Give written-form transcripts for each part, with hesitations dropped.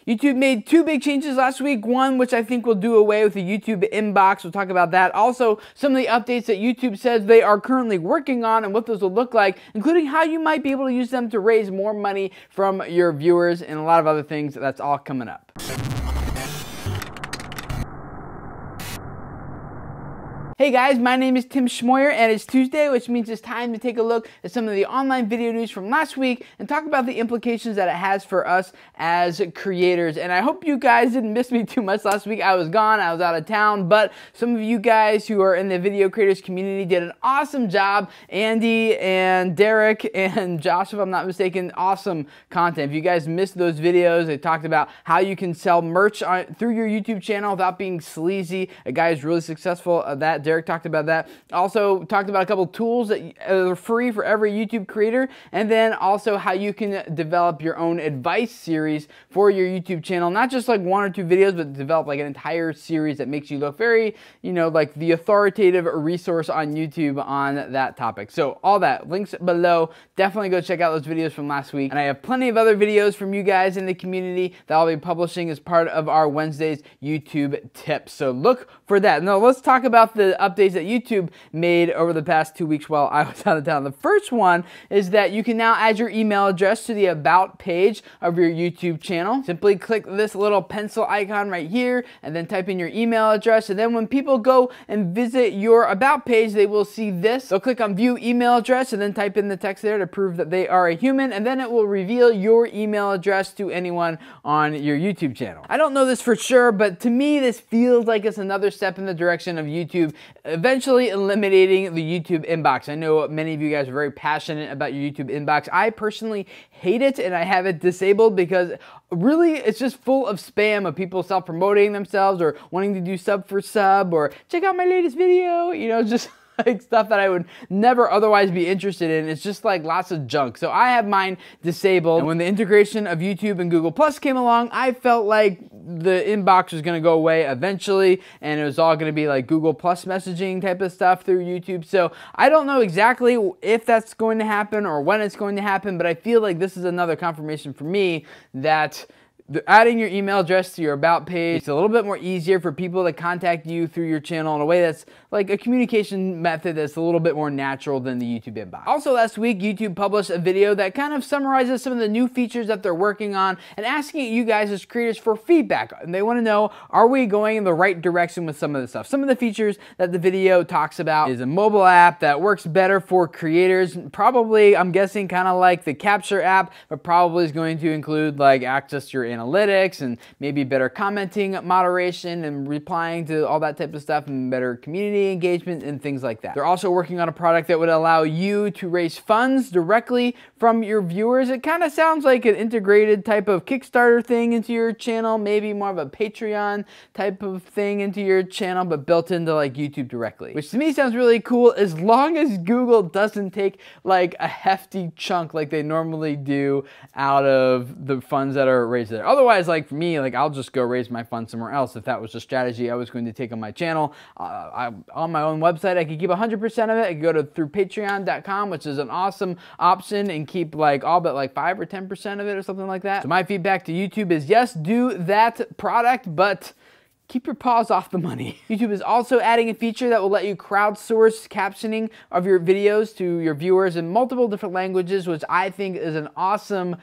YouTube made two big changes last week. One, which I think will do away with the YouTube inbox. We'll talk about that. Also, some of the updates that YouTube says they are currently working on and what those will look like, including how you might be able to use them to raise more money from your viewers and a lot of other things. That's all coming up. Hey guys, my name is Tim Schmoyer and it's Tuesday, which means it's time to take a look at some of the online video news from last week and talk about the implications that it has for us as creators. And I hope you guys didn't miss me too much last week. I was gone, I was out of town, but some of you guys who are in the video creators community did an awesome job. Andy and Derek and Josh, if I'm not mistaken, awesome content. If you guys missed those videos, they talked about how you can sell merch through your YouTube channel without being sleazy. A guy who's really successful at that. Derek talked about that. Also talked about a couple tools that are free for every YouTube creator, and then also how you can develop your own advice series for your YouTube channel. Not just like one or two videos, but develop like an entire series that makes you look very, like the authoritative resource on YouTube on that topic. So all that, links below. Definitely go check out those videos from last week. And I have plenty of other videos from you guys in the community that I'll be publishing as part of our Wednesdays YouTube tips. So look for that. Now let's talk about the updates that YouTube made over the past 2 weeks while I was out of town. The first one is that you can now add your email address to the About page of your YouTube channel. Simply click this little pencil icon right here and then type in your email address. And then when people go and visit your About page, they will see this. They'll click on View Email Address and then type in the text there to prove that they are a human. And then it will reveal your email address to anyone on your YouTube channel. I don't know this for sure, but to me, this feels like it's another step in the direction of YouTube eventually eliminating the YouTube inbox. I know many of you guys are very passionate about your YouTube inbox. I personally hate it and I have it disabled because really it's just full of spam of people self-promoting themselves or wanting to do sub for sub or check out my latest video, just like stuff that I would never otherwise be interested in. It's just like lots of junk. So I have mine disabled. And when the integration of YouTube and Google Plus came along, I felt like the inbox was going to go away eventually and it was all going to be like Google Plus messaging type of stuff through YouTube. So I don't know exactly if that's going to happen or when it's going to happen, but I feel like this is another confirmation for me that adding your email address to your About page, it's a little bit more easier for people to contact you through your channel in a way that's like a communication method that's a little bit more natural than the YouTube inbox. Also last week, YouTube published a video that kind of summarizes some of the new features that they're working on and asking you guys as creators for feedback. And they want to know, are we going in the right direction with some of the stuff? Some of the features that the video talks about is a mobile app that works better for creators. Probably, I'm guessing, kind of like the Capture app, but probably is going to include like access to your analytics and maybe better commenting moderation and replying to all that type of stuff and better community engagement and things like that. They're also working on a product that would allow you to raise funds directly from your viewers. It kind of sounds like an integrated type of Kickstarter thing into your channel, maybe more of a Patreon type of thing into your channel, but built into like YouTube directly, which to me sounds really cool as long as Google doesn't take like a hefty chunk like they normally do out of the funds that are raised there. Otherwise, like for me, like I'll just go raise my funds somewhere else if that was the strategy I was going to take on my channel. On my own website, I could keep 100% of it. I could go through patreon.com, which is an awesome option, and keep like all but like 5 or 10% of it or something like that. So my feedback to YouTube is yes, do that product, but keep your paws off the money. YouTube is also adding a feature that will let you crowdsource captioning of your videos to your viewers in multiple different languages, which I think is an awesome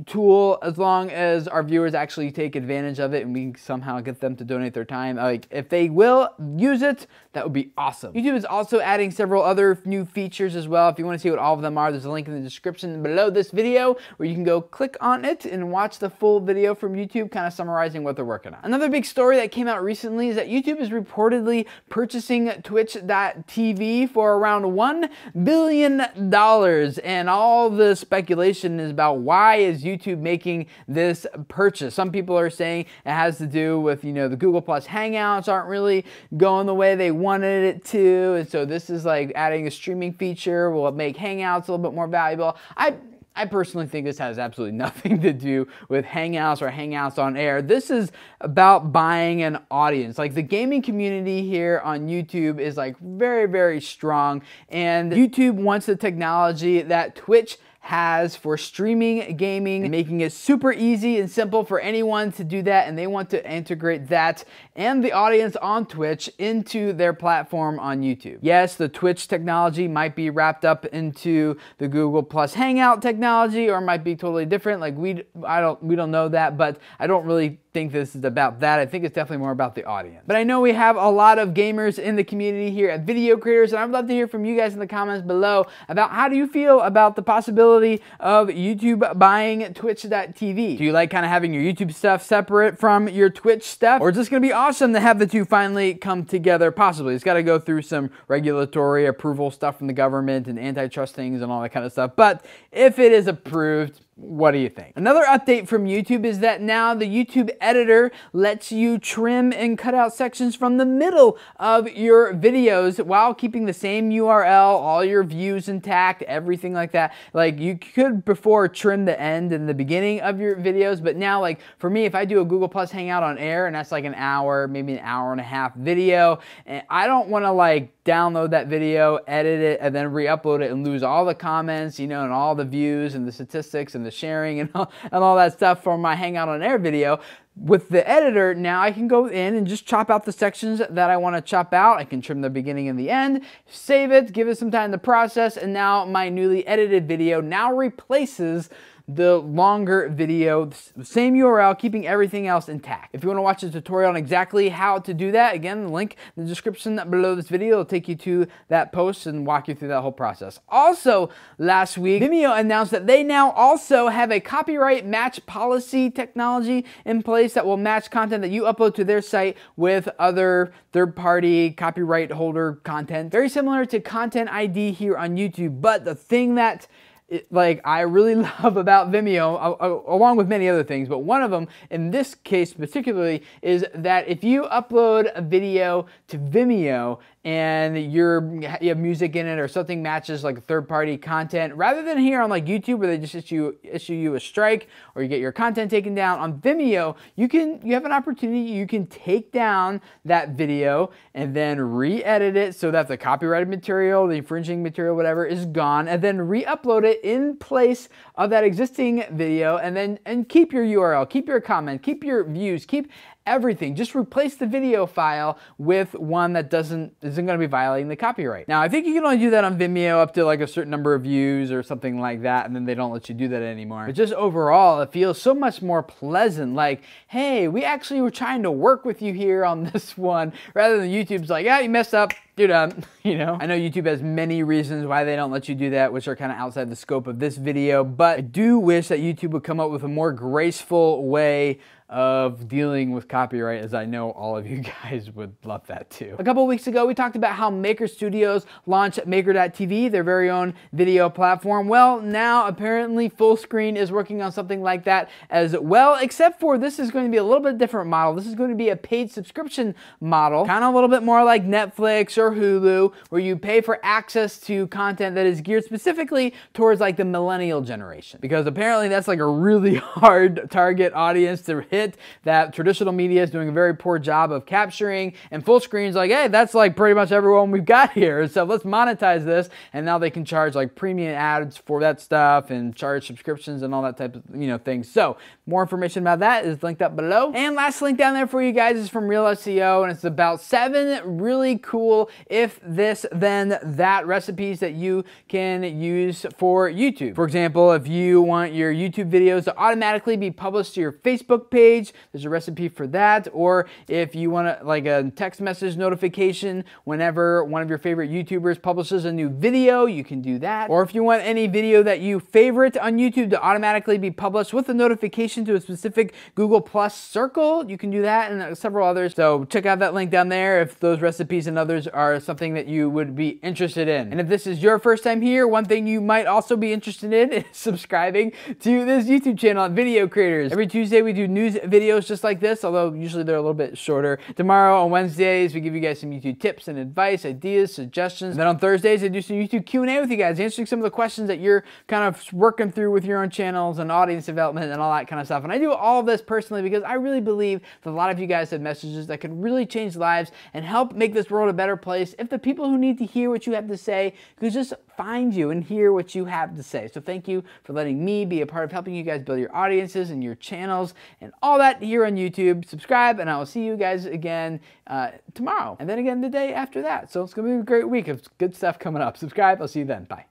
tool as long as our viewers actually take advantage of it and we somehow get them to donate their time. Like if they will use it, that would be awesome. YouTube is also adding several other new features as well. If you want to see what all of them are, there's a link in the description below this video where you can go click on it and watch the full video from YouTube kind of summarizing what they're working on. Another big story that came out recently is that YouTube is reportedly purchasing Twitch.tv for around $1 billion, and all the speculation is about why is YouTube making this purchase. Some people are saying it has to do with, the Google Plus Hangouts aren't really going the way they wanted it to, and so this is like adding a streaming feature will make Hangouts a little bit more valuable. I personally think this has absolutely nothing to do with Hangouts or Hangouts on Air. This is about buying an audience. Like the gaming community here on YouTube is like very, very strong, and YouTube wants the technology that Twitch has for streaming gaming and making it super easy and simple for anyone to do that, and they want to integrate that and the audience on Twitch into their platform on YouTube. Yes, the Twitch technology might be wrapped up into the Google Plus Hangout technology, or might be totally different. Like we don't know that, but I don't really think this is about that. I think it's definitely more about the audience. But I know we have a lot of gamers in the community here at Video Creators, and I'd love to hear from you guys in the comments below about how do you feel about the possibility of YouTube buying Twitch.tv. Do you like kind of having your YouTube stuff separate from your Twitch stuff? Or is this going to be awesome to have the two finally come together? Possibly. It's got to go through some regulatory approval stuff from the government and antitrust things and all that kind of stuff. But if it is approved, what do you think? Another update from YouTube is that now the YouTube editor lets you trim and cut out sections from the middle of your videos while keeping the same URL, all your views intact, everything like that. Like you could before trim the end and the beginning of your videos, but now like for me, if I do a Google Plus Hangout on air and that's like an hour, maybe an hour and a half video, and I don't want to like download that video, edit it, and then re-upload it and lose all the comments, you know, and all the views and the statistics and the sharing and all that stuff from my Hangout on Air video. With the editor, now I can go in and just chop out the sections that I want to chop out. I can trim the beginning and the end, save it, give it some time to process, and now my newly edited video now replaces the longer video, same URL, keeping everything else intact. If you want to watch a tutorial on exactly how to do that, again, the link in the description below this video will take you to that post and walk you through that whole process. Also, last week, Vimeo announced that they now also have a copyright match policy technology in place that will match content that you upload to their site with other third-party copyright holder content. Very similar to Content ID here on YouTube, but the thing that I really love about Vimeo, along with many other things, but one of them in this case particularly is that if you upload a video to Vimeo and you have music in it or something matches like third-party content, rather than here on like YouTube where they just issue you a strike or you get your content taken down, on Vimeo you have an opportunity. You can take down that video and then re-edit it so that the copyrighted material, the infringing material, whatever, is gone, and then re-upload it in place of that existing video, and keep your URL, keep your comment, keep your views, keep everything. Just replace the video file with one that isn't going to be violating the copyright. Now, I think you can only do that on Vimeo up to like a certain number of views or something like that, and then they don't let you do that anymore. But just overall, it feels so much more pleasant. Like, hey, we actually were trying to work with you here on this one, rather than YouTube's like, yeah, you messed up, you're done. You know, I know YouTube has many reasons why they don't let you do that, which are kind of outside the scope of this video, but I do wish that YouTube would come up with a more graceful way of dealing with copyright, as I know all of you guys would love that too. A couple of weeks ago, we talked about how Maker Studios launched Maker.tv, their very own video platform. Well, now apparently Fullscreen is working on something like that as well, except for this is going to be a little bit different model. This is going to be a paid subscription model, kind of a little bit more like Netflix or Hulu, where you pay for access to content that is geared specifically towards like the millennial generation, because apparently that's like a really hard target audience to hit that traditional media is doing a very poor job of capturing, and Fullscreen's like, hey, that's like pretty much everyone we've got here, so let's monetize this. And now they can charge like premium ads for that stuff and charge subscriptions and all that type of things. So more information about that is linked up below. And last link down there for you guys is from Real SEO, and it's about 7 really cool if this then that recipes that you can use for YouTube. For example, if you want your YouTube videos to automatically be published to your Facebook page, there's a recipe for that. Or if you want like a text message notification whenever one of your favorite YouTubers publishes a new video, you can do that. Or if you want any video that you favorite on YouTube to automatically be published with a notification to a specific Google Plus circle, you can do that, and several others. So check out that link down there if those recipes and others are something that you would be interested in. And if this is your first time here, one thing you might also be interested in is subscribing to this YouTube channel at Video Creators. Every Tuesday we do news guys videos just like this, although usually they're a little bit shorter. Tomorrow on Wednesdays, we give you guys some YouTube tips and advice, ideas, suggestions. And then on Thursdays, I do some YouTube Q&A with you guys, answering some of the questions that you're kind of working through with your own channels and audience development and all that kind of stuff. And I do all of this personally because I really believe that a lot of you guys have messages that could really change lives and help make this world a better place if the people who need to hear what you have to say could just find you and hear what you have to say. So thank you for letting me be a part of helping you guys build your audiences and your channels and all that here on YouTube. Subscribe, and I will see you guys again tomorrow, and then again the day after that. So it's going to be a great week of good stuff coming up. Subscribe. I'll see you then. Bye.